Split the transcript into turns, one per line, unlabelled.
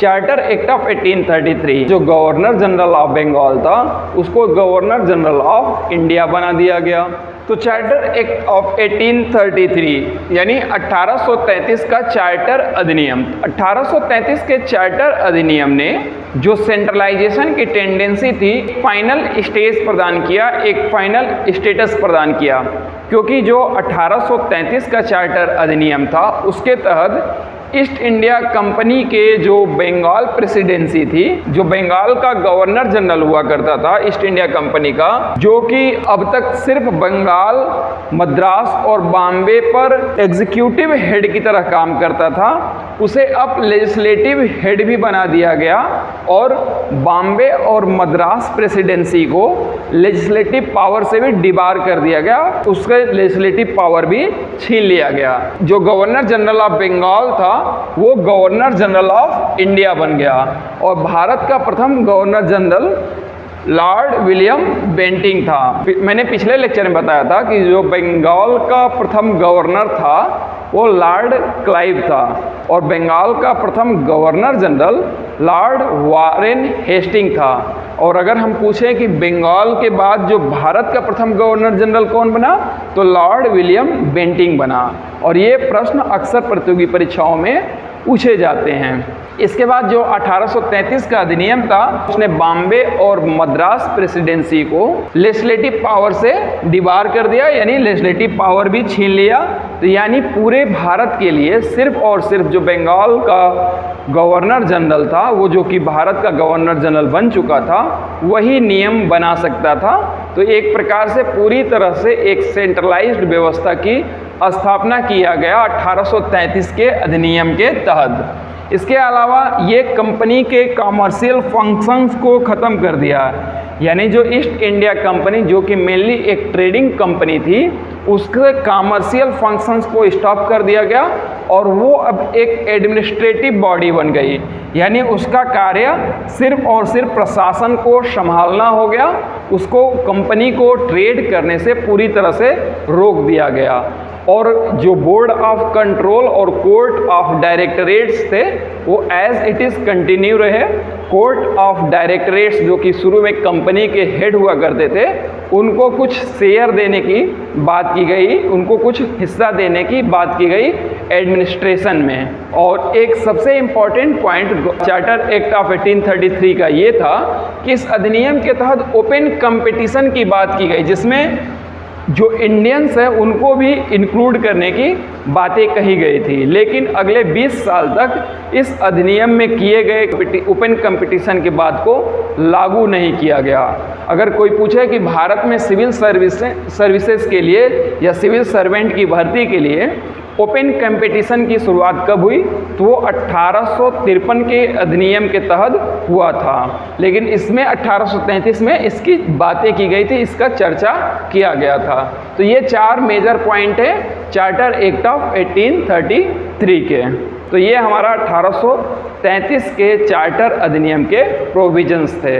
Charter act of 1833 जो governor general of Bengal था उसको गवर्नर जनरल ऑफ इंडिया बना दिया गया। तो चार्टर एक्ट ऑफ 1833 यानी 1833 का चार्टर अधिनियम, 1833 के चार्टर अधिनियम ने जो सेंट्रलाइजेशन की टेंडेंसी थी फाइनल स्टेज प्रदान किया, एक फाइनल स्टेटस प्रदान किया, क्योंकि जो 1833 का चार्टर अधिनियम था उसके तहत ईस्ट इंडिया कंपनी के जो बंगाल प्रेसिडेंसी थी, जो बंगाल का गवर्नर जनरल हुआ करता था ईस्ट इंडिया कंपनी का, जो कि अब तक सिर्फ बंगाल, मद्रास और बॉम्बे पर एग्जीक्यूटिव हेड की तरह काम करता था, उसे अब लेजिस्लेटिव हेड भी बना दिया गया और बॉम्बे और मद्रास प्रेसिडेंसी को लेजिस्लेटिव पावर से भी डिबार कर दिया गया, उसके लेजिस्लेटिव पावर भी छीन लिया गया। जो गवर्नर जनरल ऑफ बंगाल था वो गवर्नर जनरल ऑफ इंडिया बन गया और भारत का प्रथम governor general lord William Bentinck था। मैंने पिछले लेक्चर में बताया था कि जो बंगाल का प्रथम गवर्नर था वो लॉर्ड क्लाइव था और बंगाल का प्रथम governor general lord Warren Hastings था। और अगर हम पूछें कि बंगाल के बाद जो भारत का प्रथम गवर्नर जनरल कौन बना, तो लॉर्ड विलियम बेंटिंग बना। और ये प्रश्न अक्सर प्रतियोगी परीक्षाओं में पूछे जाते हैं। इसके बाद जो 1833 का अधिनियम था उसने बॉम्बे और मद्रास प्रेसिडेंसी को लेजिस्लेटिव पावर से डिबार कर दिया, यानी लेजिस्लेटिव पावर भी छीन लिया। तो यानी पूरे भारत के लिए सिर्फ और सिर्फ जो बंगाल का गवर्नर जनरल था, वो जो कि भारत का गवर्नर जनरल बन चुका था, वही नियम बना सकता था। तो एक प्रकार से पूरी तरह से एक सेंट्रलाइज्ड व्यवस्था की स्थापना किया गया 1833 के अधिनियम के तहत। इसके अलावा ये कंपनी के कॉमर्शियल फंक्शंस को ख़त्म कर दिया, यानी जो ईस्ट इंडिया कंपनी जो कि मेनली एक ट्रेडिंग कंपनी थी, उसके कॉमर्शियल फंक्शंस को स्टॉप कर दिया गया और वो अब एक एडमिनिस्ट्रेटिव बॉडी बन गई, यानी उसका कार्य सिर्फ और सिर्फ प्रशासन को संभालना हो गया, उसको कंपनी को ट्रेड करने से पूरी तरह से रोक दिया गया। और जो बोर्ड ऑफ कंट्रोल और कोर्ट ऑफ डायरेक्टरेट्स थे वो एज इट इज़ कंटिन्यू रहे। कोर्ट ऑफ डायरेक्टरेट्स जो कि शुरू में कंपनी के हेड हुआ करते थे, उनको कुछ शेयर देने की बात की गई, उनको कुछ हिस्सा देने की बात की गई एडमिनिस्ट्रेशन में। और एक सबसे important point charter act of 1833 का ये था कि इस अधिनियम के तहत ओपन कंपटीशन की बात की गई, जिसमें जो इंडियंस हैं उनको भी इंक्लूड करने की बातें कही गई थी। लेकिन अगले 20 साल तक इस अधिनियम में किए गए ओपन कंपटीशन की बात को लागू नहीं किया गया। अगर कोई पूछे कि भारत में सिविल सर्विसेज के लिए या सिविल सर्वेंट की भर्ती के लिए ओपन कंपटीशन की शुरुआत कब हुई, तो वो 1853 के अधिनियम के तहत हुआ था। लेकिन इसमें 1833 में इसकी बातें की गई थी, इसका चर्चा किया गया था। तो ये 4 मेजर पॉइंट है चार्टर एक्ट ऑफ 1833 के। तो ये हमारा 1833 के चार्टर अधिनियम के प्रोविजंस थे।